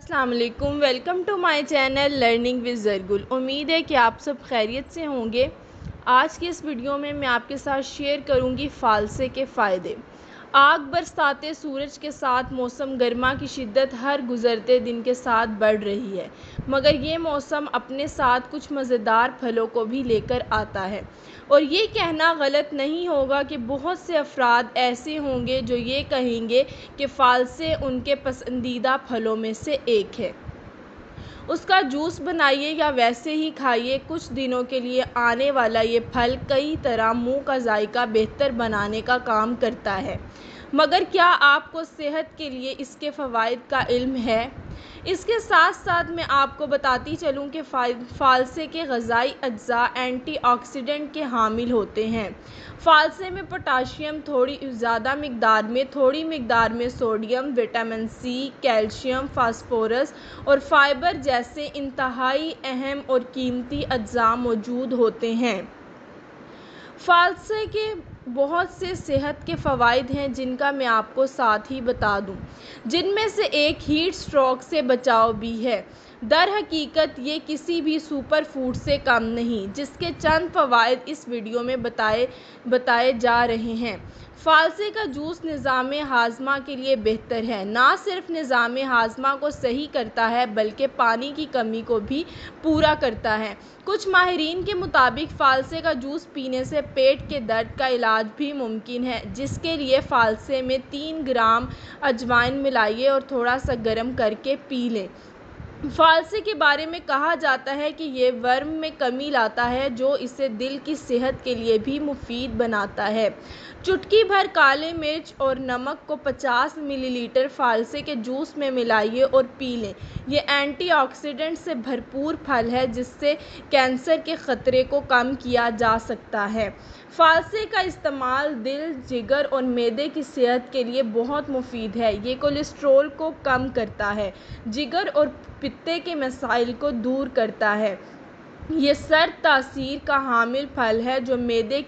अस्सलाम वालेकुम, welcome to my channel learning with Zargul. उम्मीद है कि आप सब खैरियत से होंगे। आज की इस वीडियो में मैं आपके साथ शेयर करूंगी फ़ालसे के फ़ायदे। आग बरसाते सूरज के साथ मौसम गर्मा की शिद्दत हर गुज़रते दिन के साथ बढ़ रही है, मगर ये मौसम अपने साथ कुछ मज़ेदार फलों को भी लेकर आता है। और ये कहना गलत नहीं होगा कि बहुत से अफराद ऐसे होंगे जो ये कहेंगे कि फ़ालसे उनके पसंदीदा फलों में से एक है। उसका जूस बनाइए या वैसे ही खाइए, कुछ दिनों के लिए आने वाला ये फल कई तरह मुंह का जायका बेहतर बनाने का काम करता है। मगर क्या आपको सेहत के लिए इसके फ़वाइद का इल्म है? इसके साथ साथ मैं आपको बताती चलूँ कि फ़ालसे के ग़िज़ाई अज्जा एंटीऑक्सीडेंट के हामिल होते हैं। फ़ालसे में पोटाशियम थोड़ी ज़्यादा मिक़दार में, थोड़ी मिक़दार में sodium, vitamin C, calcium, phosphorus और फ़ाइबर जैसे इंतहाई अहम और कीमती अज्जा मौजूद होते हैं। फ़ालसे के बहुत से सेहत के फ़वाइद हैं जिनका मैं आपको साथ ही बता दूं, जिनमें से एक हीट स्ट्रोक से बचाव भी है। दर हकीकत ये किसी भी सुपर फूड से कम नहीं, जिसके चंद फ़वाइद इस वीडियो में बताए जा रहे हैं। फ़ालसे का जूस निज़ाम हाज़मा के लिए बेहतर है। ना सिर्फ निज़ाम हाज़मा को सही करता है बल्कि पानी की कमी को भी पूरा करता है। कुछ माहिरीन के मुताबिक फ़ालसे का जूस पीने से पेट के दर्द का इलाज भी मुमकिन है, जिसके लिए फ़ालसे में 3 ग्राम अजवाइन मिलाइए और थोड़ा सा गर्म करके पी लें। फ़ालसे के बारे में कहा जाता है कि ये वर्म में कमी लाता है, जो इसे दिल की सेहत के लिए भी मुफीद बनाता है। चुटकी भर काले मिर्च और नमक को 50 मिलीलीटर फ़ालसे के जूस में मिलाइए और पी लें। ये एंटीऑक्सीडेंट से भरपूर फल है, जिससे कैंसर के ख़तरे को कम किया जा सकता है। फ़ालसे का इस्तेमाल दिल, जिगर और मैदे की सेहत के लिए बहुत मुफीद है। ये कोलेस्ट्रॉल को कम करता है, जिगर और पित्ते के मसाइल को दूर करता है। ये सर्द तासीर का हामिल फल है जो मैदे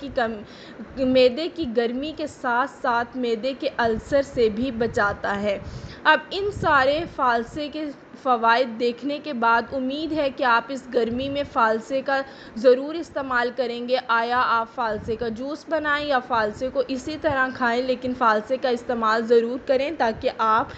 की गर्मी के साथ साथ मैदे के अल्सर से भी बचाता है। अब इन सारे फ़ालसे के फ़वाइद देखने के बाद उम्मीद है कि आप इस गर्मी में फ़ालसे का ज़रूर इस्तेमाल करेंगे। आया आप फ़ालसे का जूस बनाएं या फ़ालसे को इसी तरह खाएं, लेकिन फ़ालसे का इस्तेमाल ज़रूर करें ताकि आप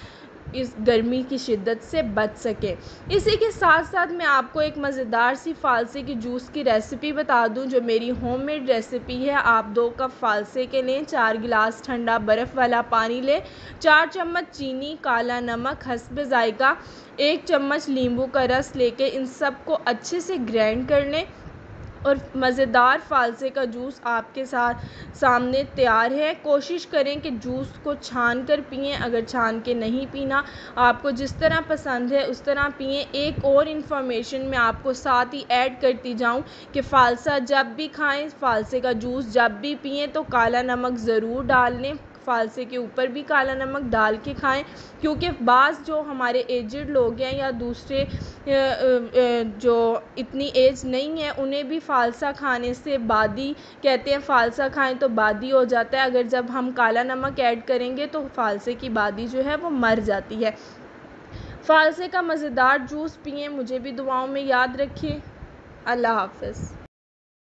इस गर्मी की शिद्दत से बच सकें। इसी के साथ साथ मैं आपको एक मज़ेदार सी फ़ालसे की जूस की रेसिपी बता दूं, जो मेरी होममेड रेसिपी है। आप 2 कप फ़ालसे के लें, 4 गिलास ठंडा बर्फ़ वाला पानी लें, 4 चम्मच चीनी, काला नमक हस्ब ज़ायक़ा, 1 चम्मच नींबू का रस लेके इन सब को अच्छे से ग्राइंड कर लें और मज़ेदार फ़ालसे का जूस आपके सामने तैयार है। कोशिश करें कि जूस को छान कर पिएं। अगर छान के नहीं पीना, आपको जिस तरह पसंद है उस तरह पिएं। एक और इन्फॉर्मेशन मैं आपको साथ ही ऐड करती जाऊं कि फ़ालसा जब भी खाएं, फ़ालसे का जूस जब भी पिएं तो काला नमक ज़रूर डाल लें। फ़ालसे के ऊपर भी काला नमक डाल के खाएं, क्योंकि बाज़ जो हमारे एजड लोग हैं या दूसरे जो इतनी एज नहीं है, उन्हें भी फ़ालसा खाने से बादी कहते हैं, फ़ालसा खाएं तो बादी हो जाता है। अगर जब हम काला नमक ऐड करेंगे तो फ़ालसे की बादी जो है वो मर जाती है। फ़ालसे का मज़ेदार जूस पिएं, मुझे भी दुआओं में याद रखिए। अल्लाह हाफ़िज़।